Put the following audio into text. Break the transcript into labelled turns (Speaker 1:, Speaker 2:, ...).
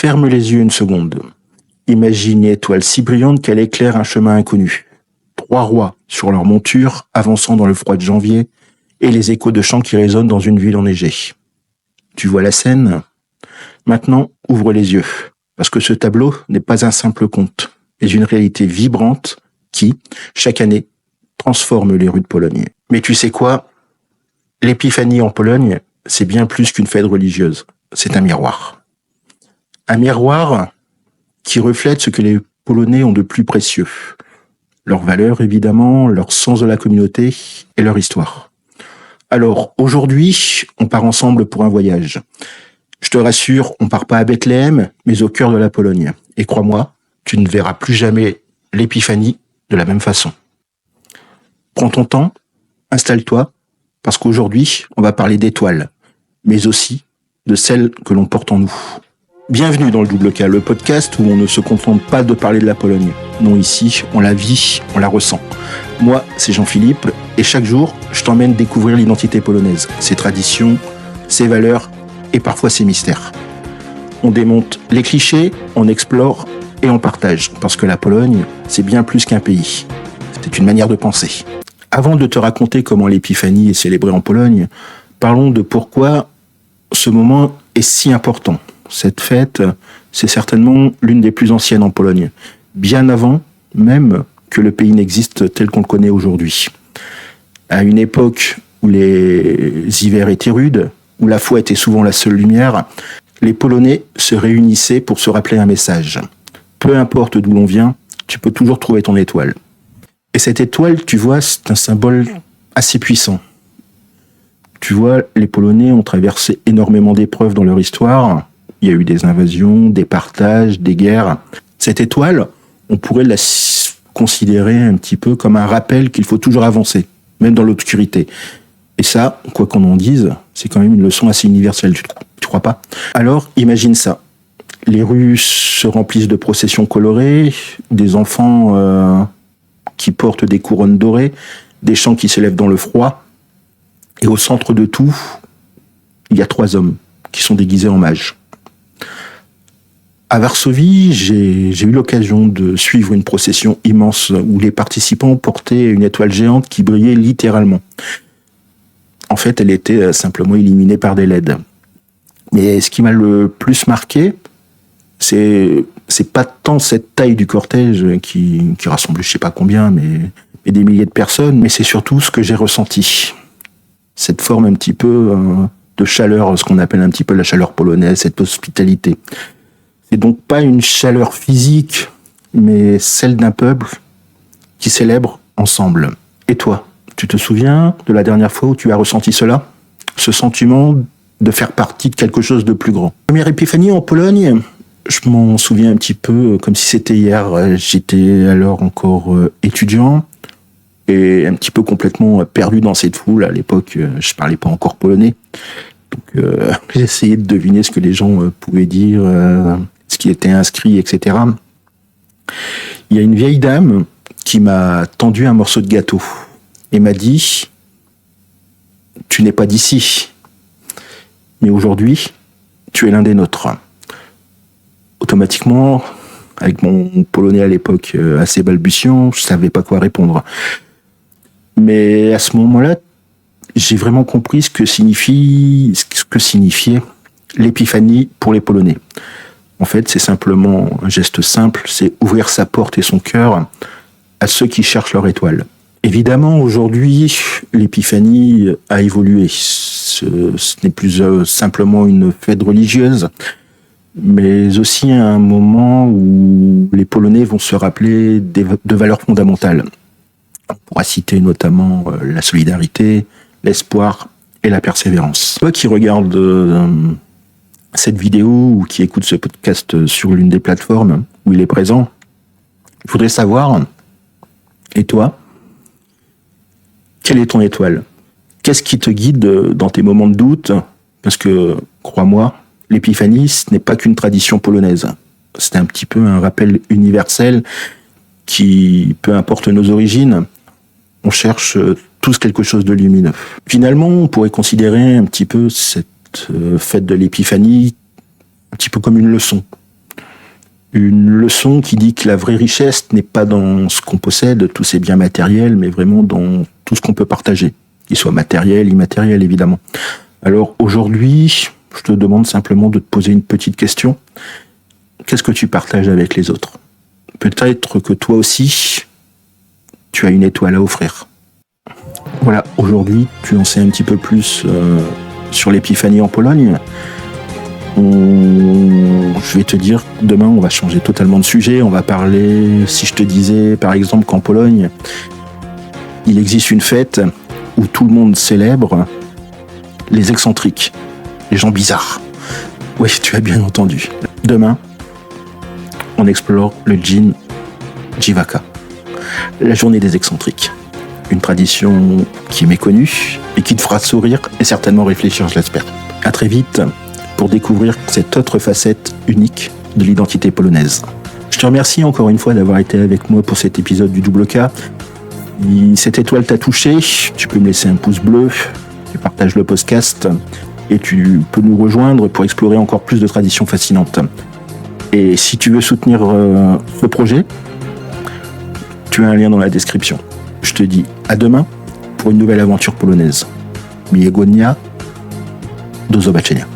Speaker 1: Ferme les yeux une seconde. Imagine une étoile si brillante qu'elle éclaire un chemin inconnu. 3 rois sur leur monture avançant dans le froid de janvier et les échos de chants qui résonnent dans une ville enneigée. Tu vois la scène ? Maintenant, ouvre les yeux, parce que ce tableau n'est pas un simple conte, mais une réalité vibrante qui, chaque année, transforme les rues de Pologne. Mais tu sais quoi ? L'épiphanie en Pologne, c'est bien plus qu'une fête religieuse. C'est un miroir. Un miroir qui reflète ce que les Polonais ont de plus précieux. Leurs valeurs, évidemment, leur sens de la communauté et leur histoire. Alors, aujourd'hui, on part ensemble pour un voyage. Je te rassure, on part pas à Bethléem, mais au cœur de la Pologne. Et crois-moi, tu ne verras plus jamais l'épiphanie de la même façon. Prends ton temps, installe-toi, parce qu'aujourd'hui, on va parler d'étoiles, mais aussi de celles que l'on porte en nous. Bienvenue dans le Double K, le podcast où on ne se contente pas de parler de la Pologne. Non, ici, on la vit, on la ressent. Moi, c'est Jean-Philippe, et chaque jour, je t'emmène découvrir l'identité polonaise, ses traditions, ses valeurs, et parfois ses mystères. On démonte les clichés, on explore et on partage, parce que la Pologne, c'est bien plus qu'un pays. C'est une manière de penser. Avant de te raconter comment l'épiphanie est célébrée en Pologne, parlons de pourquoi ce moment est si important. Cette fête, c'est certainement l'une des plus anciennes en Pologne, bien avant même que le pays n'existe tel qu'on le connaît aujourd'hui. À une époque où les hivers étaient rudes, où la foi était souvent la seule lumière, les Polonais se réunissaient pour se rappeler un message. Peu importe d'où l'on vient, tu peux toujours trouver ton étoile. Et cette étoile, tu vois, c'est un symbole assez puissant. Tu vois, les Polonais ont traversé énormément d'épreuves dans leur histoire. Il y a eu des invasions, des partages, des guerres. Cette étoile, on pourrait la considérer un petit peu comme un rappel qu'il faut toujours avancer, même dans l'obscurité. Et ça, quoi qu'on en dise, c'est quand même une leçon assez universelle, tu crois pas ? Alors, imagine ça. Les rues se remplissent de processions colorées, des enfants qui portent des couronnes dorées, des chants qui s'élèvent dans le froid. Et au centre de tout, il y a 3 hommes qui sont déguisés en mages. À Varsovie, j'ai eu l'occasion de suivre une procession immense où les participants portaient une étoile géante qui brillait littéralement. En fait, elle était simplement illuminée par des LED. Mais ce qui m'a le plus marqué, c'est pas tant cette taille du cortège qui rassemblait je sais pas combien, mais des milliers de personnes, mais c'est surtout ce que j'ai ressenti. Cette forme un petit peu de chaleur, ce qu'on appelle un petit peu la chaleur polonaise, cette hospitalité. C'est donc pas une chaleur physique, mais celle d'un peuple qui célèbre ensemble. Et toi ? Tu te souviens de la dernière fois où tu as ressenti cela ? Ce sentiment de faire partie de quelque chose de plus grand. Première épiphanie en Pologne, je m'en souviens un petit peu comme si c'était hier. J'étais alors encore étudiant et un petit peu complètement perdu dans cette foule. À l'époque, je parlais pas encore polonais. Donc j'essayais de deviner ce que les gens pouvaient dire, ce qui était inscrit, etc. Il y a une vieille dame qui m'a tendu un morceau de gâteau et m'a dit « Tu n'es pas d'ici, mais aujourd'hui, tu es l'un des nôtres. » Automatiquement, avec mon polonais à l'époque assez balbutiant, je savais pas quoi répondre. Mais à ce moment-là, j'ai vraiment compris ce que signifiait l'épiphanie pour les Polonais. En fait, c'est simplement un geste simple, c'est ouvrir sa porte et son cœur à ceux qui cherchent leur étoile. Évidemment, aujourd'hui, l'épiphanie a évolué. Ce n'est plus simplement une fête religieuse, mais aussi un moment où les Polonais vont se rappeler de valeurs fondamentales. On pourra citer notamment la solidarité, l'espoir et la persévérance. Toi qui regardes cette vidéo ou qui écoute ce podcast sur l'une des plateformes où il est présent, je voudrais savoir, et toi, quelle est ton étoile ? Qu'est-ce qui te guide dans tes moments de doute ? Parce que, crois-moi, l'épiphanie, ce n'est pas qu'une tradition polonaise. C'est un petit peu un rappel universel qui, peu importe nos origines, on cherche tous quelque chose de lumineux. Finalement, on pourrait considérer un petit peu cette fête de l'épiphanie un petit peu comme une leçon. Une leçon qui dit que la vraie richesse n'est pas dans ce qu'on possède, tous ces biens matériels, mais vraiment dans tout ce qu'on peut partager, qu'il soit matériel, immatériel, évidemment. Alors aujourd'hui, je te demande simplement de te poser une petite question. Qu'est-ce que tu partages avec les autres ? Peut-être que toi aussi, tu as une étoile à offrir. Voilà, aujourd'hui, tu en sais un petit peu plus sur l'épiphanie en Pologne. Je vais te dire, demain, on va changer totalement de sujet. On va parler, si je te disais, par exemple, qu'en Pologne, il existe une fête où tout le monde célèbre les excentriques, les gens bizarres. Oui, tu as bien entendu. Demain, on explore le Dzień Dziwaka, la journée des excentriques. Une tradition qui est méconnue et qui te fera sourire et certainement réfléchir, je l'espère. À très vite pour découvrir cette autre facette unique de l'identité polonaise. Je te remercie encore une fois d'avoir été avec moi pour cet épisode du Double K. Si cette étoile t'a touché, tu peux me laisser un pouce bleu, tu partages le podcast et tu peux nous rejoindre pour explorer encore plus de traditions fascinantes. Et si tu veux soutenir ce projet, tu as un lien dans la description. Je te dis à demain pour une nouvelle aventure polonaise. Miłego dnia, do zobaczenia.